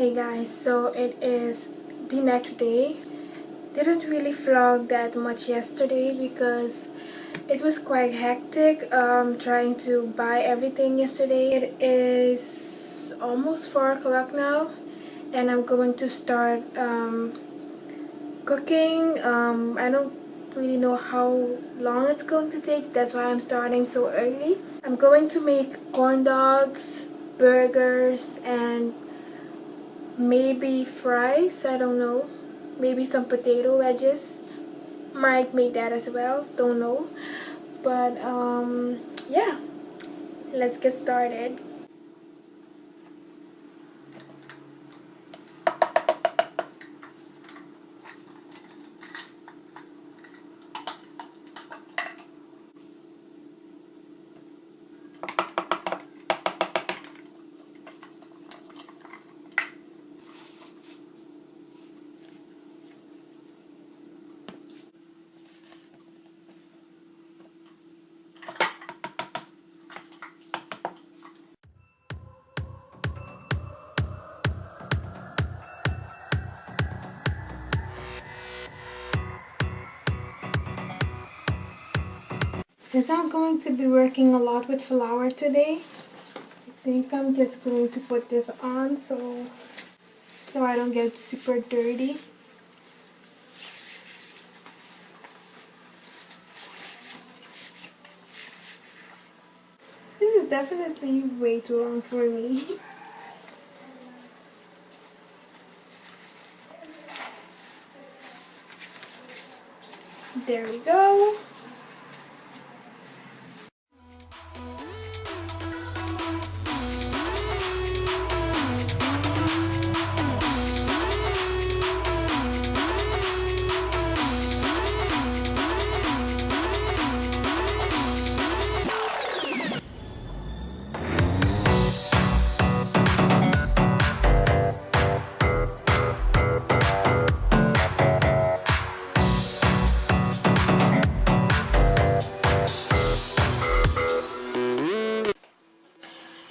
Hey guys, so it is the next day. Didn't really vlog that much yesterday because it was quite hectic trying to buy everything yesterday. It is almost 4 o'clock now and I'm going to start cooking. I don't really know how long it's going to take, that's why I'm starting so early. I'm going to make corn dogs, burgers, and maybe fries, I don't know. Maybe some potato wedges. Might make that as well, don't know. But yeah, let's get started. Since I'm going to be working a lot with flour today, I think I'm just going to put this on so I don't get super dirty. This is definitely way too long for me. There we go.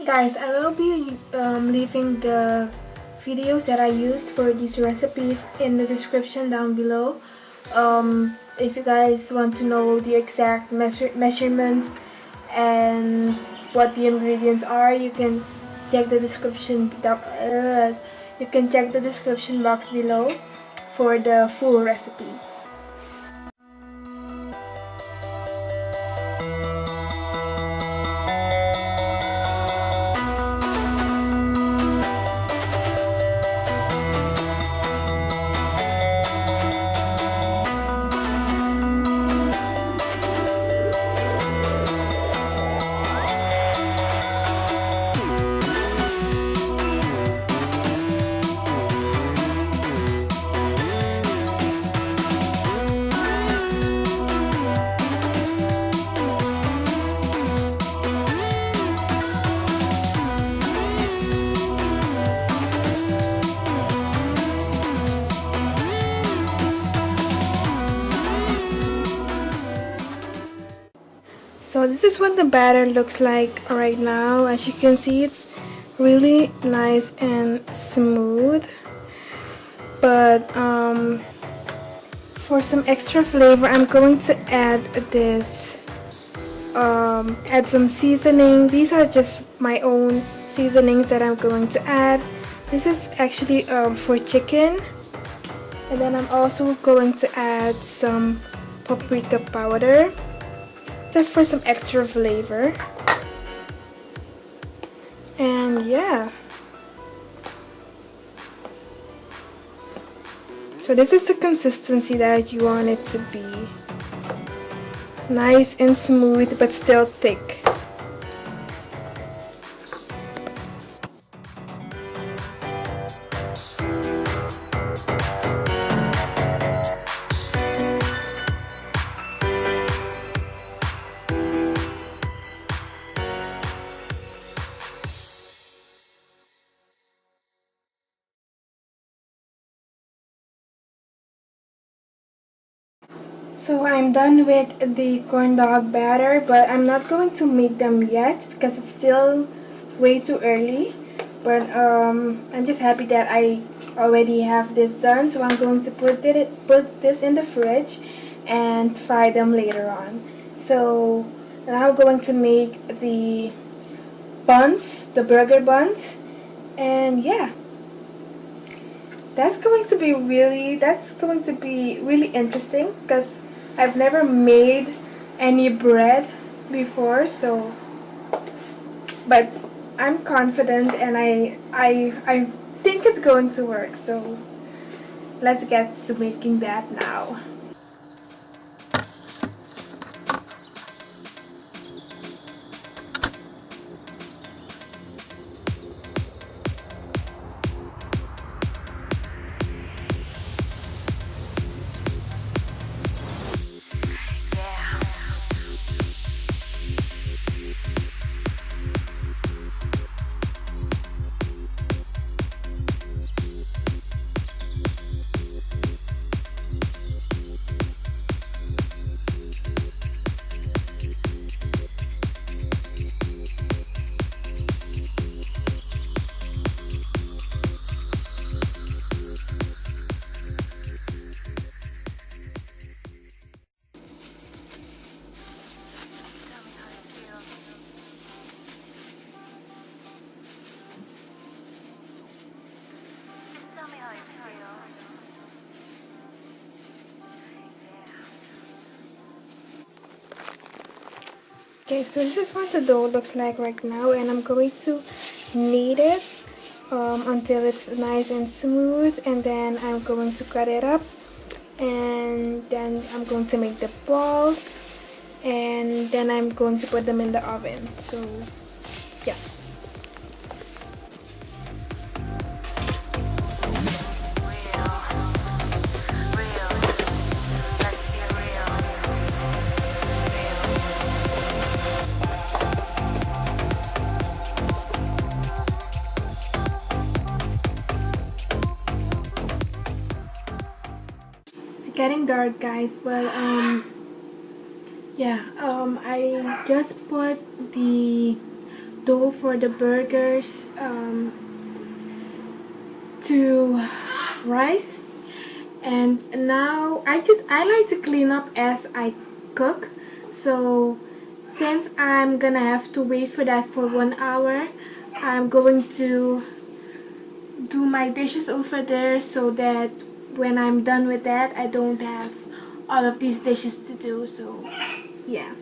Guys, I will be leaving the videos that I used for these recipes in the description down below. If you guys want to know the exact measurements and what the ingredients are, you can check the description box below for the full recipes. So this is what the batter looks like right now. As you can see, it's really nice and smooth. But for some extra flavor, I'm going to add this, add some seasoning. These are just my own seasonings that I'm going to add. This is actually for chicken. And then I'm also going to add some paprika powder, just for some extra flavor. And yeah, so this is the consistency that you want it to be. Nice and smooth but still thick. So I'm done with the corn dog batter, but I'm not going to make them yet because it's still way too early. But I'm just happy that I already have this done, so I'm going to put this in the fridge and fry them later on. So now I'm going to make the buns, the burger buns, and yeah, that's going to be really interesting because I've never made any bread before, so but I'm confident and I think it's going to work. So let's get to making that now. Okay, so this is what the dough looks like right now, and I'm going to knead it until it's nice and smooth, and then I'm going to cut it up, and then I'm going to make the balls, and then I'm going to put them in the oven. So yeah. It's getting dark, guys, but yeah, I just put the dough for the burgers to rice, and now I like to clean up as I cook. So since I'm gonna have to wait for that for 1 hour, I'm going to do my dishes over there so that when I'm done with that I don't have all of these dishes to do. So yeah.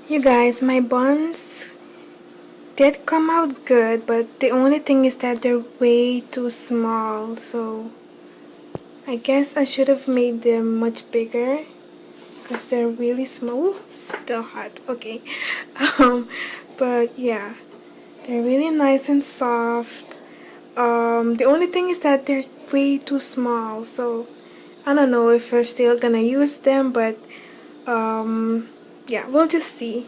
You guys, my buns did come out good, but the only thing is that they're way too small, so I guess I should have made them much bigger because they're really small. Still hot, okay. But yeah, they're really nice and soft. The only thing is that they're way too small, so I don't know if we're still gonna use them, but yeah, we'll just see.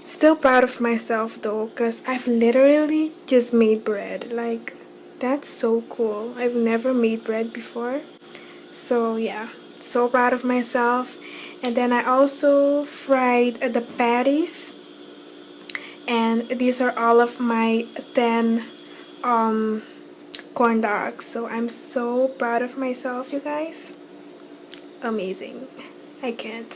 Still proud of myself though, because I've literally just made bread. Like, that's so cool. I've never made bread before. So yeah, so proud of myself. And then I also fried the patties. And these are all of my 10 corn dogs. So I'm so proud of myself, you guys. Amazing. I can't.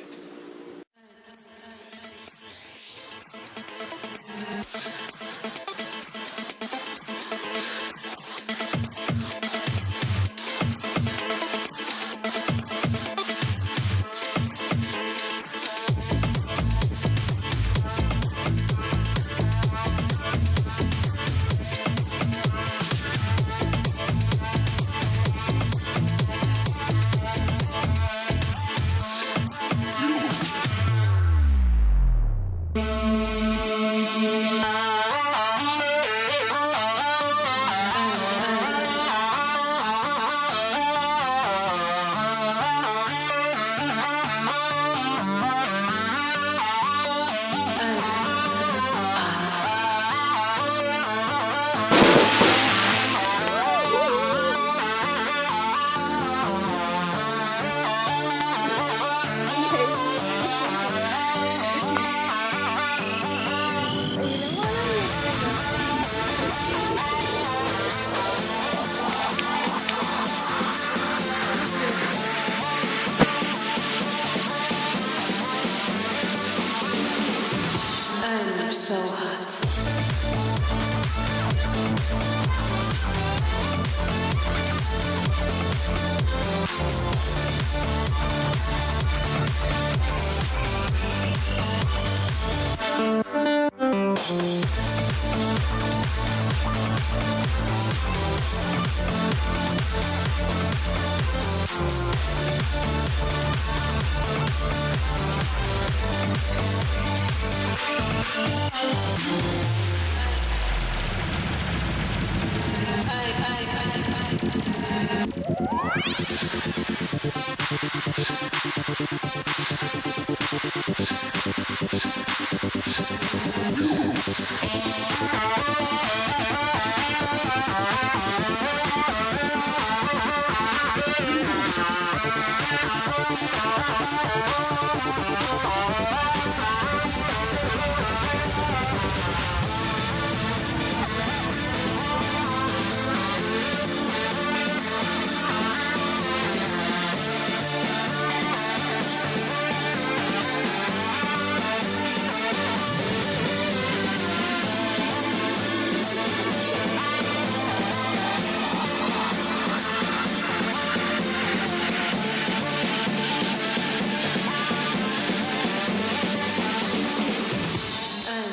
I'm so hot.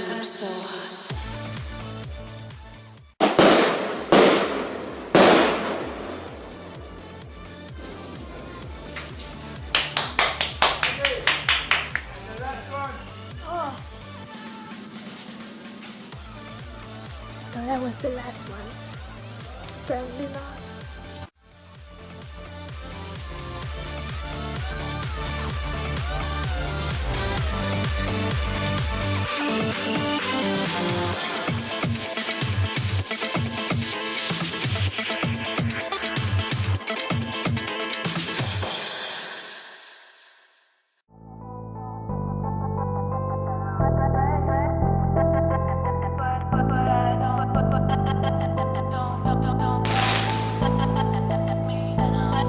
I'm so hot. No, that was the last one. Apparently not.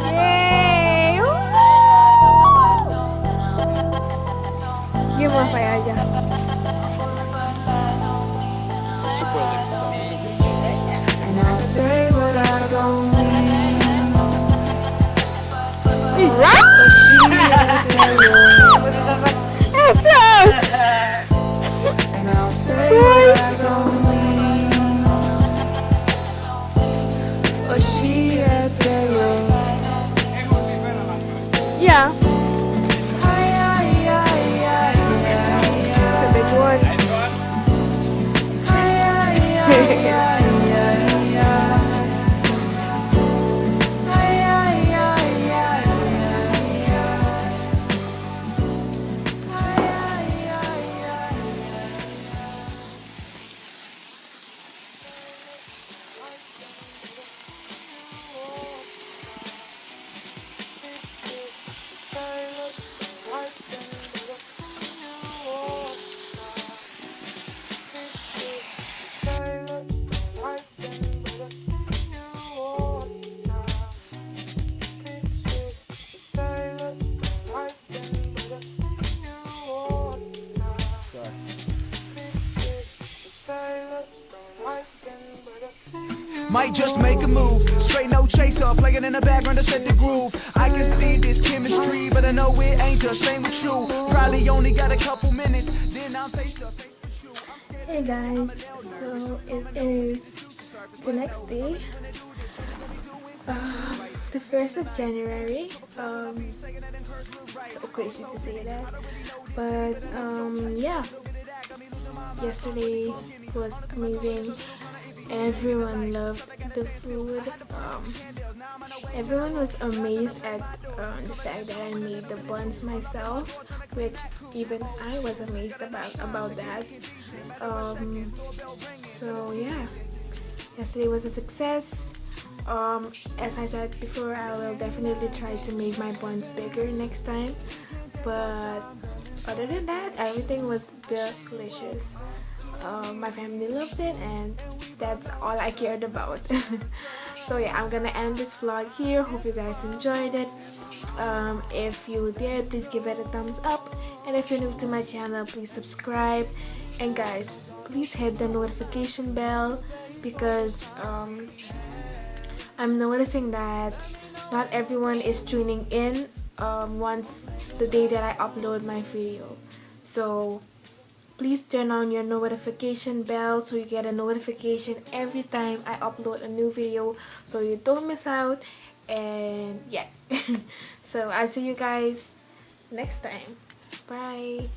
Yay! Give more fire, yeah. And I'll say what I don't mean. And I'll say what I don't mean. But she had Yeah, Ay, the big one. Might just make a move. Straight no chaser, playing in the background to set the groove. I can see this chemistry, but I know it ain't the same with you. Probably only got a couple minutes, then I'm face to face with you. Hey guys, so it is the next day, the 1st of January. So crazy to say that, but yeah, yesterday was amazing. Everyone loved the food. Everyone was amazed at the fact that I made the buns myself, which even I was amazed about that. So yeah, yesterday was a success. As I said before, I will definitely try to make my buns bigger next time. But other than that, everything was delicious. My family loved it, and that's all I cared about. So yeah, I'm gonna end this vlog here. Hope you guys enjoyed it. If you did, please give it a thumbs up, and if you're new to my channel, please subscribe. And guys, please hit the notification bell, because I'm noticing that not everyone is tuning in once the day that I upload my video. So please turn on your notification bell so you get a notification every time I upload a new video, so you don't miss out. And yeah, so I'll see you guys next time. Bye.